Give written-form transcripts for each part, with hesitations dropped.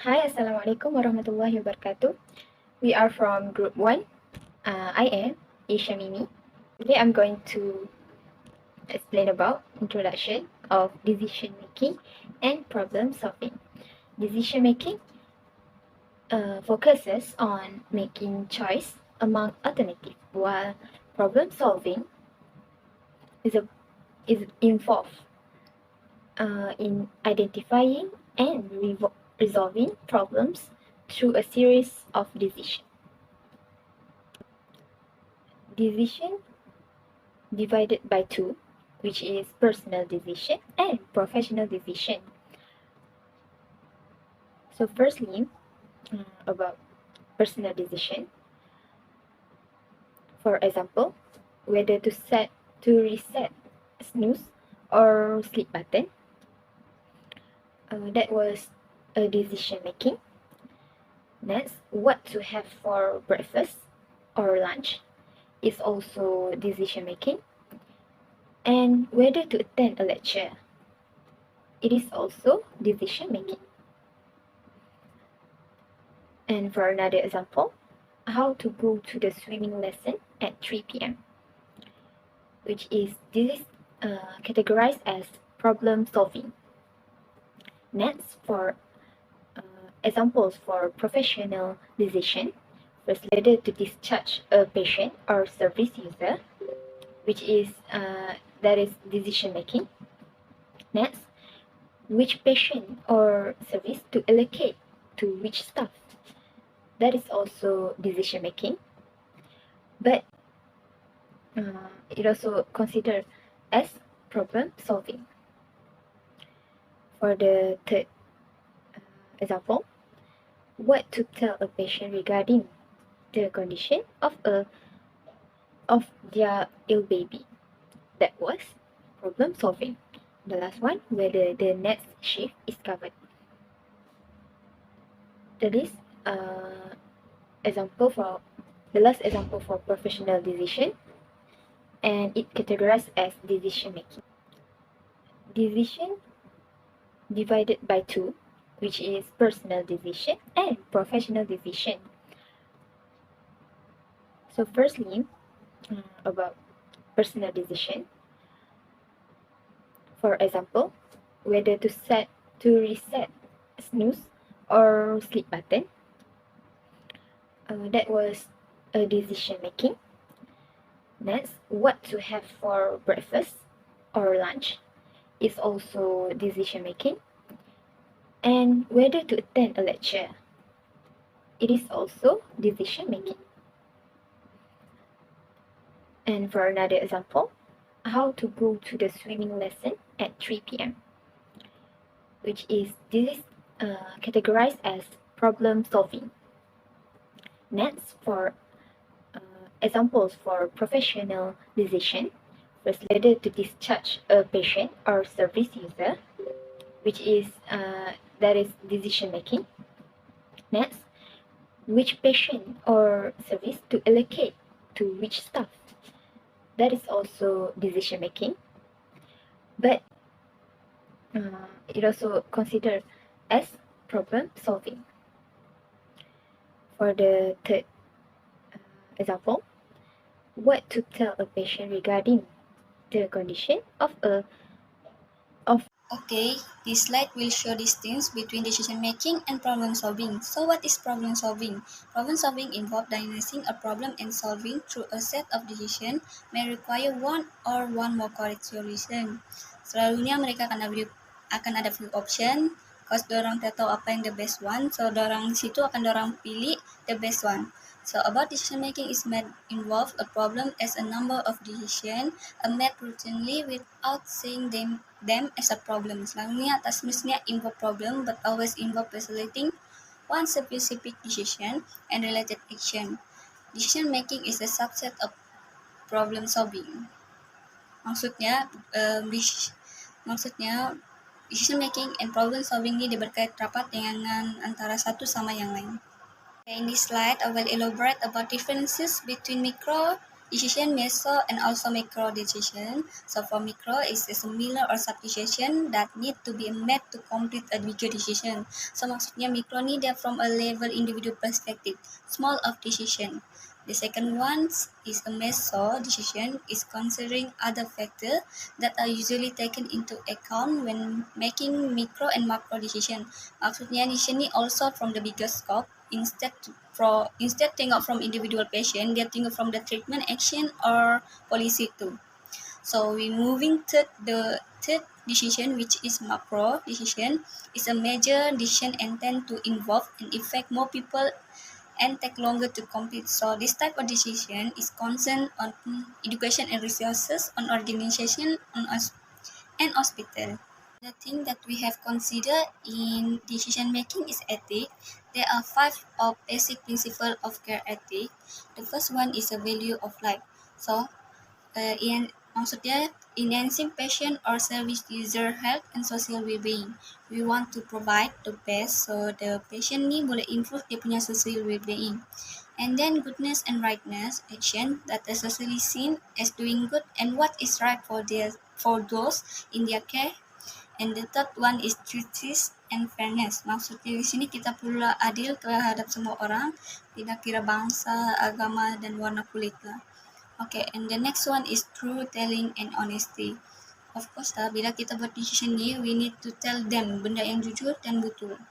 Hi, Assalamualaikum warahmatullahi wabarakatuh. We are from Group 1. I am ISHAMIMI. Today I'm going to explain about introduction of decision making and problem solving. Decision making focuses on making choice among alternatives, while problem solving is, is involved in identifying and resolving problems through a series of decisions. Decision divided by two, which is personal decision and professional decision. So firstly, about personal decision. For example, whether to reset snooze or sleep button. That was a decision making. Next, what to have for breakfast or lunch is also decision making. And whether to attend a lecture, it is also decision making. And for another example, how to go to the swimming lesson at 3 p.m., which is categorized as problem solving. Next, for examples for professional decision, first whether to discharge a patient or service user, which is that is decision making. Next, which patient or service to allocate to which staff, that is also decision making. But it also considered as problem solving. For the third example, what to tell a patient regarding the condition of their ill baby, that was problem solving. The last one, whether the next shift is covered. That is example for the last example for professional decision, and it categorized as decision making. Decision divided by two, which is personal decision and professional decision. So firstly, about personal decision. For example, whether to reset snooze or sleep button. That was a decision making. Next, what to have for breakfast or lunch is also decision making. And whether to attend a lecture, it is also decision making. And for another example, how to go to the swimming lesson at 3 p.m., which is categorized as problem solving. Next, for examples for professional decision, first whether to discharge a patient or service user, which is that is decision making. Next, which patient or service to allocate to which staff, that is also decision making. But it also considered as problem solving. For the third example, what to tell a patient regarding the condition of Okay, this slide will show distance between decision making and problem solving. So what is problem solving? Problem solving involves diagnosing a problem and solving through a set of decisions may require one or one more correct solution. Selalunya mereka akan ada few option, cause dorang tak tahu apa yang the best one, so dorang situ akan dorang pilih the best one. So about decision making is made involve a problem as a number of decisions made routinely without seeing them as a problem. Selalunya tak semestinya involve problem but always involve isolating one specific decision and related action. Decision making is a subset of problem solving. Maksudnya decision making and problem solving ini berkait rapat dengan antara satu sama yang lain. In this slide, I will elaborate about differences between micro, decision meso and also macro decision. So for micro is a similar or sub decision that need to be made to complete a bigger decision. So maksudnya mikro ni dia from a level individual perspective, small of decision. The second one is a meso decision is considering other factors that are usually taken into account when making micro and macro decision. Maksudnya decision ni also from the bigger scope. Instead tengok from individual patient, dia tengok from the treatment action or policy too. So we moving to the third decision, which is macro decision, is a major decision and tend to involve and affect more people and take longer to complete. So this type of decision is concerned on education and resources, on organization, and hospital. The thing that we have considered in decision making is ethic. There are 5 of basic principles of care ethic. The first one is a value of life. So, maksudnya enhancing patient or service user health and social well-being. We want to provide the best so the patient ni boleh improve dia punya social well-being. And then goodness and rightness, action that are socially seen as doing good and what is right for those in their care. And the third one is justice and fairness. Maksudnya di sini kita perlu adil terhadap semua orang, tidak kira bangsa, agama, dan warna kulit lah. Okay, and the next one is truth telling and honesty. Of course lah, bila kita buat decision ni, we need to tell them benda yang jujur dan betul.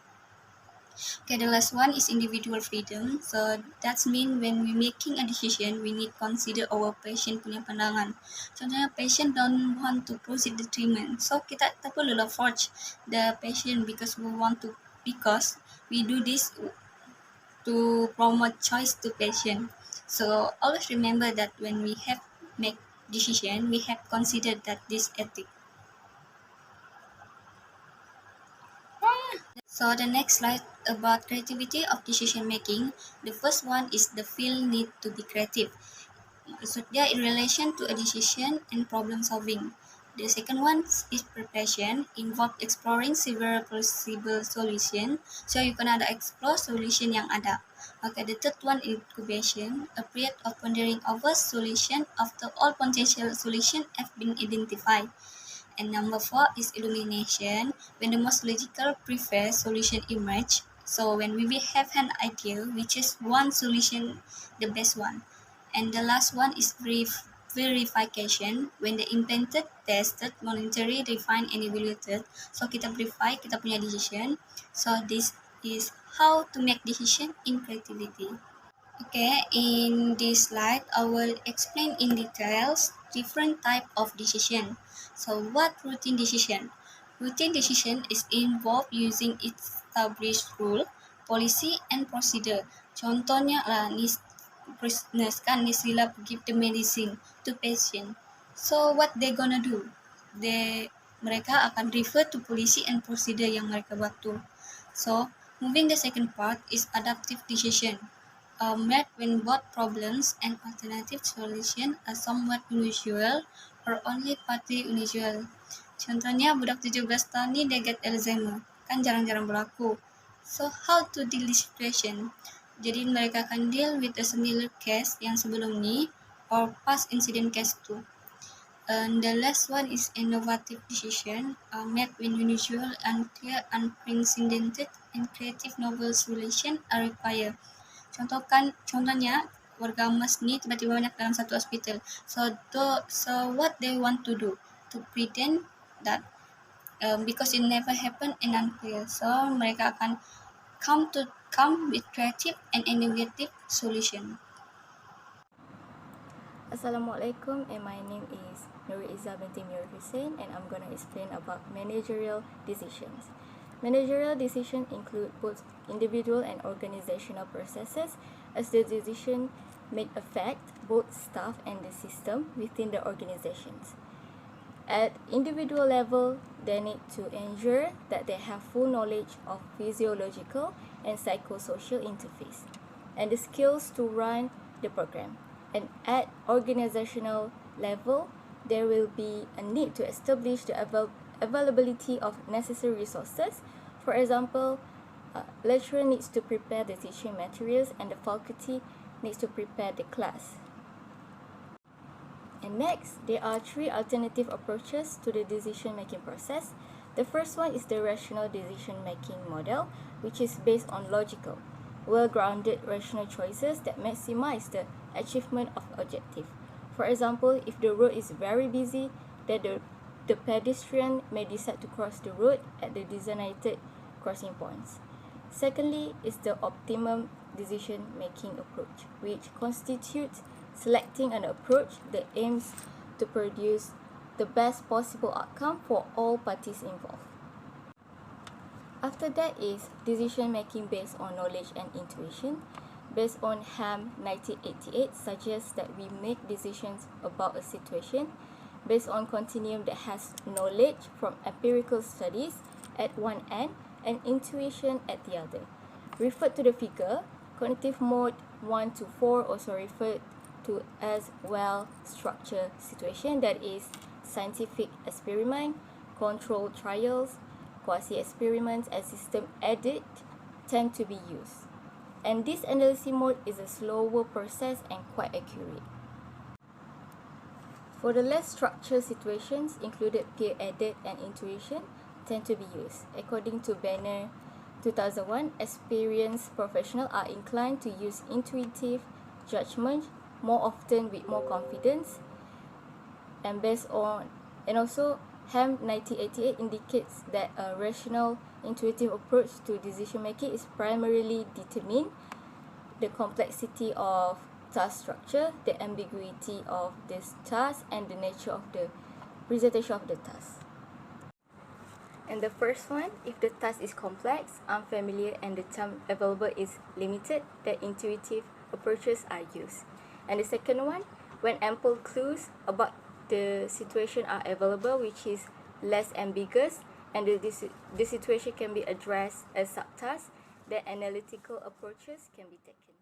Okay, the last one is individual freedom. So that's mean when we making a decision, we need consider our patient punya pandangan. Contohnya patient don't want to proceed the treatment, so kita tak perlu lah force the patient because we do this to promote choice to patient. So always remember that when we have make decision, we have considered that this ethic. So the next slide about creativity of decision making. The first one is the field need to be creative. So they are in relation to a decision and problem solving. The second one is preparation, involve exploring several possible solution. So you can ada explore solution yang ada. Okay, the third one is incubation, a period of pondering over solution after all potential solution have been identified. And number 4 is illumination, when the most logical preferred solution emerge. So when we have an idea, we choose one solution, the best one. And the last one is verification, when the implemented, tested, monitored, refined, and evaluated. So kita verify kita punya decision. So this is how to make decision in creativity. Okay, in this slide, I will explain in details different type of decision. So what routine decision? Routine decision is involved using established rule, policy, and procedure. Contohnya lah, nurse kan sila give the medicine to patient. So what they gonna do? Mereka akan refer to policy and procedure yang mereka buat tu. So moving the second part is adaptive decision. Made when both problems and alternative solution are somewhat unusual or only partly unusual. Contohnya budak 17 tahun ni dia get Alzheimer, kan jarang-jarang berlaku. So how to deal this situation? Jadi mereka akan deal with a similar case yang sebelum ni or past incident case tu. And the last one is innovative decision, made when unusual, unclear, unprecedented, and creative novel solution are required. Contohnya warga emas ni tiba-tiba banyak dalam satu hospital. So what they want to do to pretend that because it never happened and unclear. So mereka akan come with creative and innovative solution. Assalamualaikum, and my name is IZZAH binti MIOR HUSSEIN, and I'm going to explain about managerial decisions. Managerial decisions include both individual and organizational processes, as the decision may affect both staff and the system within the organizations. At individual level, they need to ensure that they have full knowledge of physiological and psychosocial interface and the skills to run the program. And at organizational level, there will be a need to establish the availability of necessary resources. For example, lecturer needs to prepare the teaching materials and the faculty needs to prepare the class. And next, there are three alternative approaches to the decision-making process. The first one is the rational decision-making model, which is based on logical, well-grounded rational choices that maximize the achievement of objective. For example, if the road is very busy, then the pedestrian may decide to cross the road at the designated crossing points. Secondly is the optimum decision-making approach, which constitutes selecting an approach that aims to produce the best possible outcome for all parties involved. After that is decision-making based on knowledge and intuition. Based on HAM 1988 suggests that we make decisions about a situation based on continuum that has knowledge from empirical studies at one end and intuition at the other. Referred to the figure, cognitive mode 1 to 4 also referred to as well-structured situation, that is scientific experiment, controlled trials, quasi-experiments and system edit tend to be used. And this analysis mode is a slower process and quite accurate. For the less structured situations, included peer edit and intuition tend to be used. According to Banner 2001, experienced professionals are inclined to use intuitive judgment more often with more confidence, and also HAM 1988 indicates that a rational intuitive approach to decision making is primarily determined the complexity of task structure, the ambiguity of this task, and the nature of the presentation of the task. And the first one, if the task is complex, unfamiliar, and the time available is limited, then intuitive approaches are used. And the second one, when ample clues about the situation are available, which is less ambiguous, and the situation can be addressed as subtasks, then analytical approaches can be taken.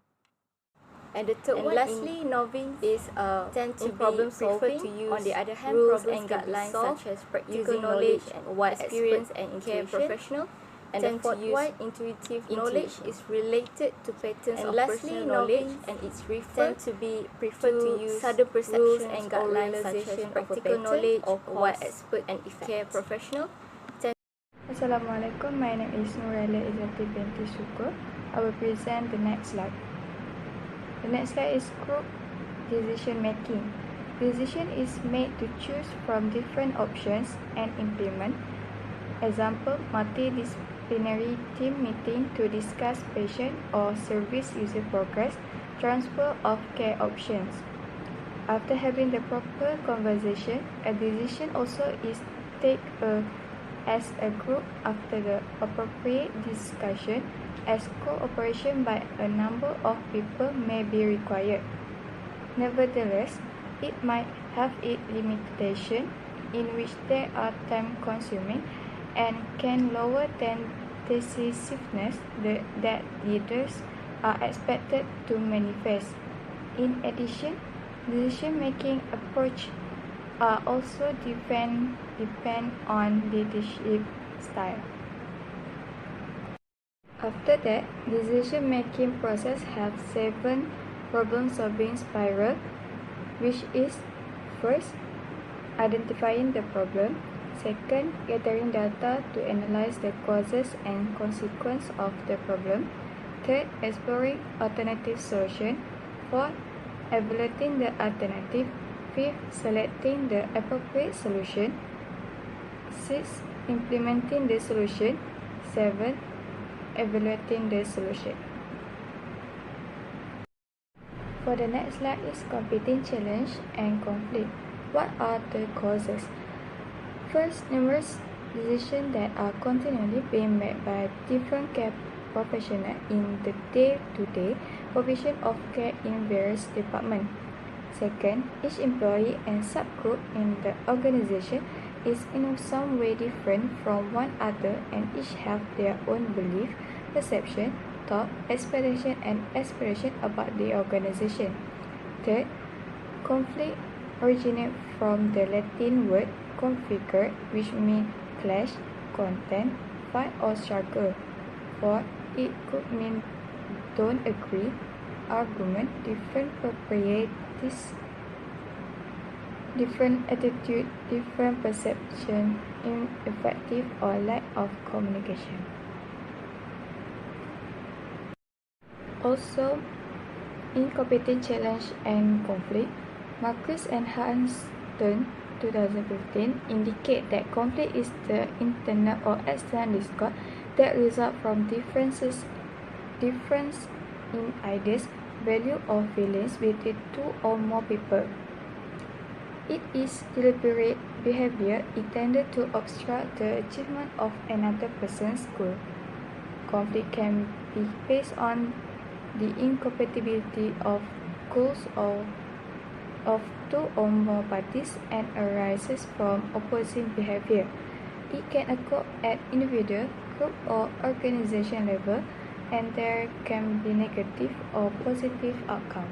And the third one, lastly, novice is tend to problem solving. To use on the other hand, rules and guidelines such as practical knowledge and wide experience and intuition professional. And the fourth one, intuitive knowledge is related to patterns of personal knowledge, and it's referred to be preferred to use sudden perceptions and guidelines such as practical knowledge or wide expert and care professional. Assalamualaikum, my name is NURALIA IZZATI BINTI SUKOR. I will present the next slide. The next slide is group decision making. Decision is made to choose from different options and implement. Example, multidisciplinary team meeting to discuss patient or service user progress, transfer of care options. After having the proper conversation, a decision also is taken as a group after the appropriate discussion, as cooperation by a number of people may be required. Nevertheless, it might have its limitation in which they are time-consuming and can lower than decisiveness that leaders are expected to manifest. In addition, decision-making approach are also depend on leadership style. After that, decision-making process have 7 problem-solving spiral, which is first, identifying the problem. Second, gathering data to analyze the causes and consequences of the problem. Third, exploring alternative solution. Fourth, evaluating the alternative. Fifth, selecting the appropriate solution. Sixth, implementing the solution. Seventh, evaluating the solution. For the next slide is competing challenge and conflict. What are the causes? First, numerous decisions that are continually being made by different care professionals in the day-to-day provision of care in various departments. Second, each employee and subgroup in the organization is in some way different from one another, and each have their own belief, perception, thought, expectation, and aspiration about the organization. Third, conflict originates from the Latin word configure, which means clash, contend, fight, or struggle. Fourth, it could mean don't agree, argument, different properties. different attitude, different perception, ineffective or lack of communication. Also, incompetent challenge and conflict, Marcus and Hanston 2015 indicate that conflict is the internal or external discord that result from difference in ideas, value or feelings between two or more people. It is deliberate behavior intended to obstruct the achievement of another person's goal. Conflict can be based on the incompatibility of goals of two or more parties and arises from opposing behavior. It can occur at individual, group or organization level, and there can be negative or positive outcome.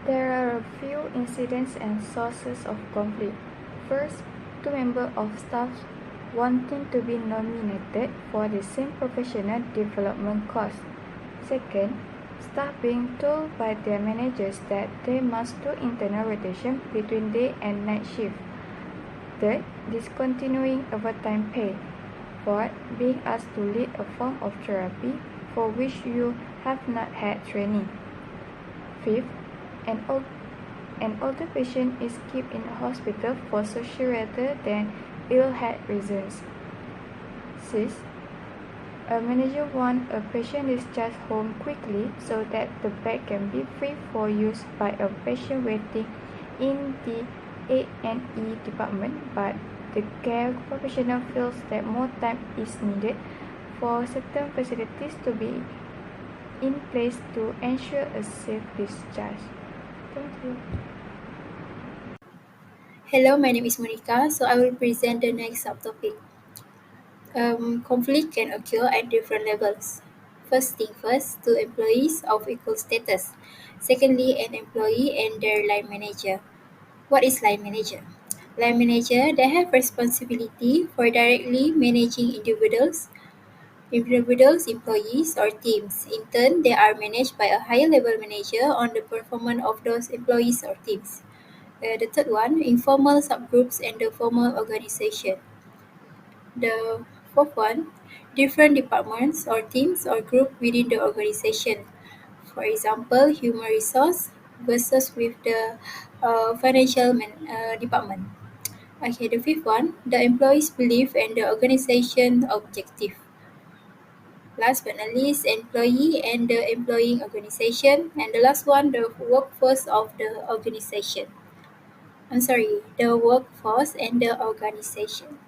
There are a few incidents and sources of conflict. First, two members of staff wanting to be nominated for the same professional development course. Second, staff being told by their managers that they must do internal rotation between day and night shift. Third, discontinuing overtime pay. Fourth, being asked to lead a form of therapy for which you have not had training. Fifth, an older patient is kept in a hospital for social rather than ill health reasons. Sixth, a manager wants a patient discharged home quickly so that the bed can be free for use by a patient waiting in the A&E department, but the care professional feels that more time is needed for certain facilities to be in place to ensure a safe discharge. Thank you. Hello, my name is Monica. So I will present the next subtopic. Conflict can occur at different levels. First thing first, two employees of equal status. Secondly, an employee and their line manager. What is line manager? Line manager, they have responsibility for directly managing individuals, employees, or teams. In turn, they are managed by a higher level manager on the performance of those employees or teams. The third one, informal subgroups and the formal organization. The fourth one, different departments or teams or group within the organization. For example, human resource versus with the financial department. Okay, the fifth one, the employees' belief and the organization objective. Last but not least, employee and the employing organization. And the last one, the workforce of the organization. The workforce and the organization.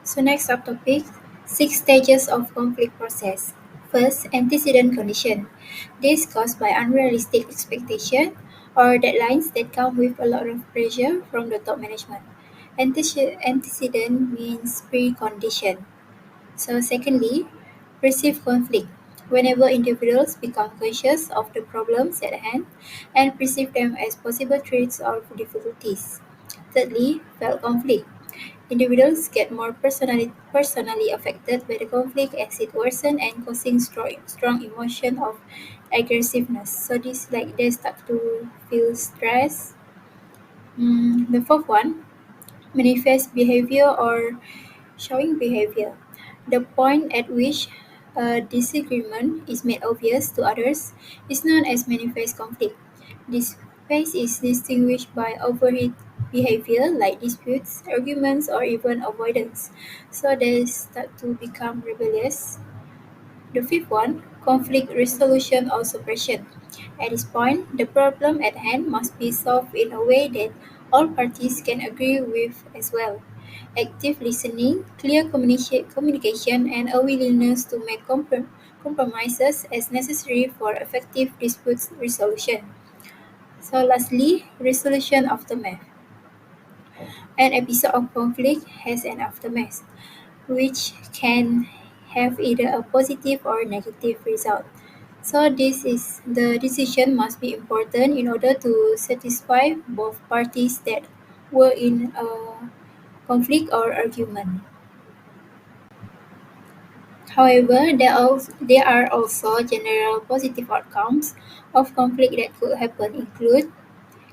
So next subtopic, 6 stages of conflict process. First, antecedent condition. This caused by unrealistic expectation or deadlines that come with a lot of pressure from the top management. Antecedent means precondition. So secondly, perceived conflict. Whenever individuals become conscious of the problems at hand and perceive them as possible threats or difficulties. Thirdly, felt conflict. Individuals get more personally affected by the conflict as it worsens and causing strong emotion of aggressiveness. So this like they start to feel stress. The fourth one, manifest behavior or showing behavior. The point at which a disagreement is made obvious to others is known as manifest conflict. This phase is distinguished by overheat behavior like disputes, arguments, or even avoidance. So they start to become rebellious. The fifth one, conflict resolution or suppression. At this point, the problem at hand must be solved in a way that all parties can agree with as well. Active listening, clear communication, and a willingness to make compromises as necessary for effective dispute resolution. So lastly, resolution aftermath. An episode of conflict has an aftermath, which can have either a positive or negative result. So this is the decision must be important in order to satisfy both parties that were in a conflict or argument. However, there are also general positive outcomes of conflict that could happen include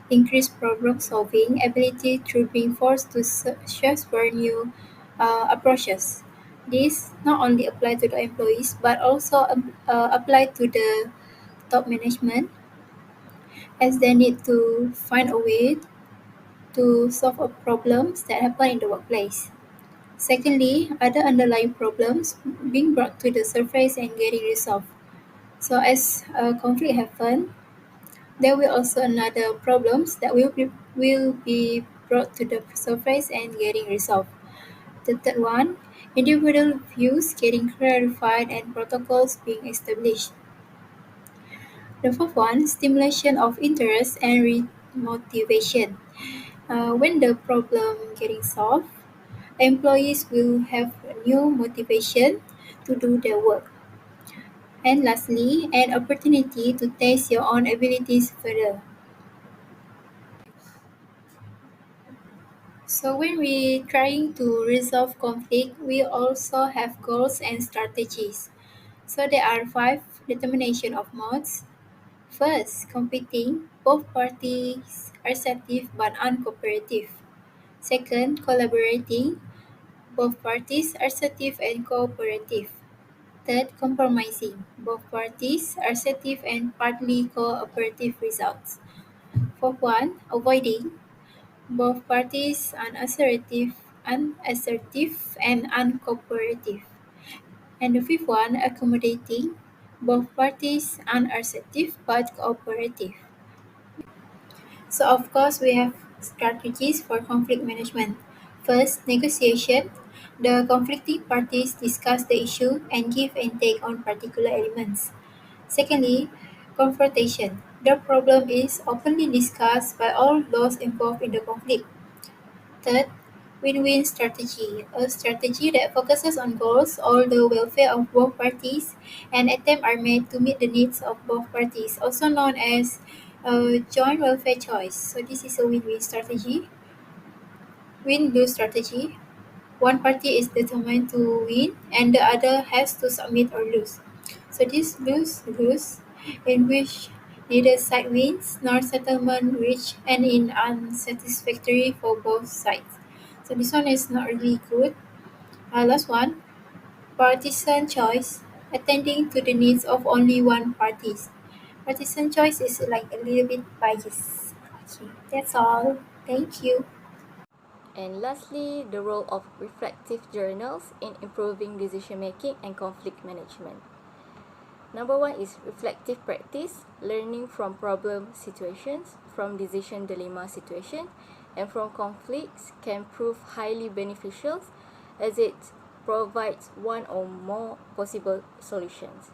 increased problem-solving ability through being forced to search for new approaches. This not only apply to the employees but also apply to the top management as they need to find a way to solve problems that happen in the workplace. Secondly, other underlying problems being brought to the surface and getting resolved. So as a conflict happen, there will also another problems that will be brought to the surface and getting resolved. The third one, individual views getting clarified and protocols being established. The fourth one, stimulation of interest and motivation. When the problem getting solved, employees will have a new motivation to do their work. And lastly, an opportunity to test your own abilities further. So when we trying to resolve conflict, we also have goals and strategies. So there are 5 determination of modes. First, competing, both parties are receptive but uncooperative. Second, collaborating, both parties are receptive and cooperative. Third, compromising, both parties are receptive and partly cooperative results. Fourth one, avoiding, both parties unassertive and uncooperative. And the fifth one, accommodating, both parties unassertive but cooperative. So of course we have strategies for conflict management. First, negotiation. The conflicting parties discuss the issue and give and take on particular elements. Secondly, confrontation. The problem is openly discussed by all those involved in the conflict. Third, win-win strategy, a strategy that focuses on goals or the welfare of both parties and attempts are made to meet the needs of both parties, also known as a joint welfare choice. So this is a win-win strategy. Win-lose strategy. One party is determined to win and the other has to submit or lose. So this lose-lose in which neither side wins nor settlement reached and in unsatisfactory for both sides. So this one is not really good. Last one, partisan choice, attending to the needs of only one party. Partisan choice is like a little bit biased. Okay, that's all. Thank you. And lastly, the role of reflective journals in improving decision making and conflict management. Number 1 is reflective practice, learning from problem situations, from decision dilemma situation, and from conflicts can prove highly beneficial as it provides one or more possible solutions.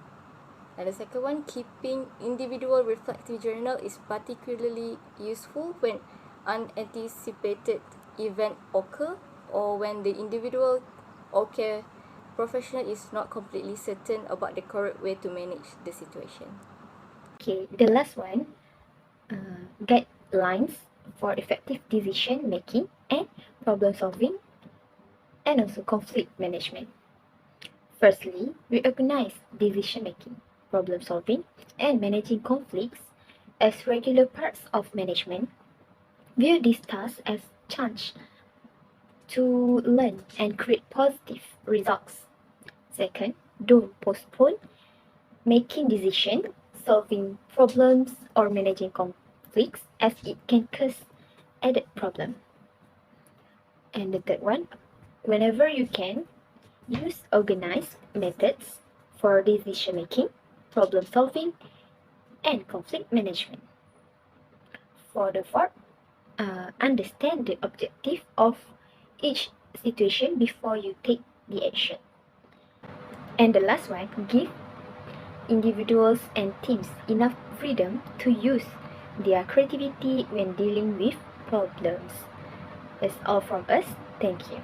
And the second one, keeping individual reflective journal is particularly useful when unanticipated event occur or when the individual or care professional is not completely certain about the correct way to manage the situation. Okay, the last one, guidelines for effective decision making and problem solving and also conflict management. Firstly, recognize decision making, problem solving, and managing conflicts as regular parts of management. View these tasks as chance to learn and create positive results. Second, don't postpone making decisions, solving problems, or managing conflicts as it can cause added problem. And the third one, whenever you can, use organized methods for decision making, problem solving, and conflict management. For the fourth, understand the objective of each situation before you take the action. And the last one, give individuals and teams enough freedom to use their creativity when dealing with problems. That's all from us. Thank you.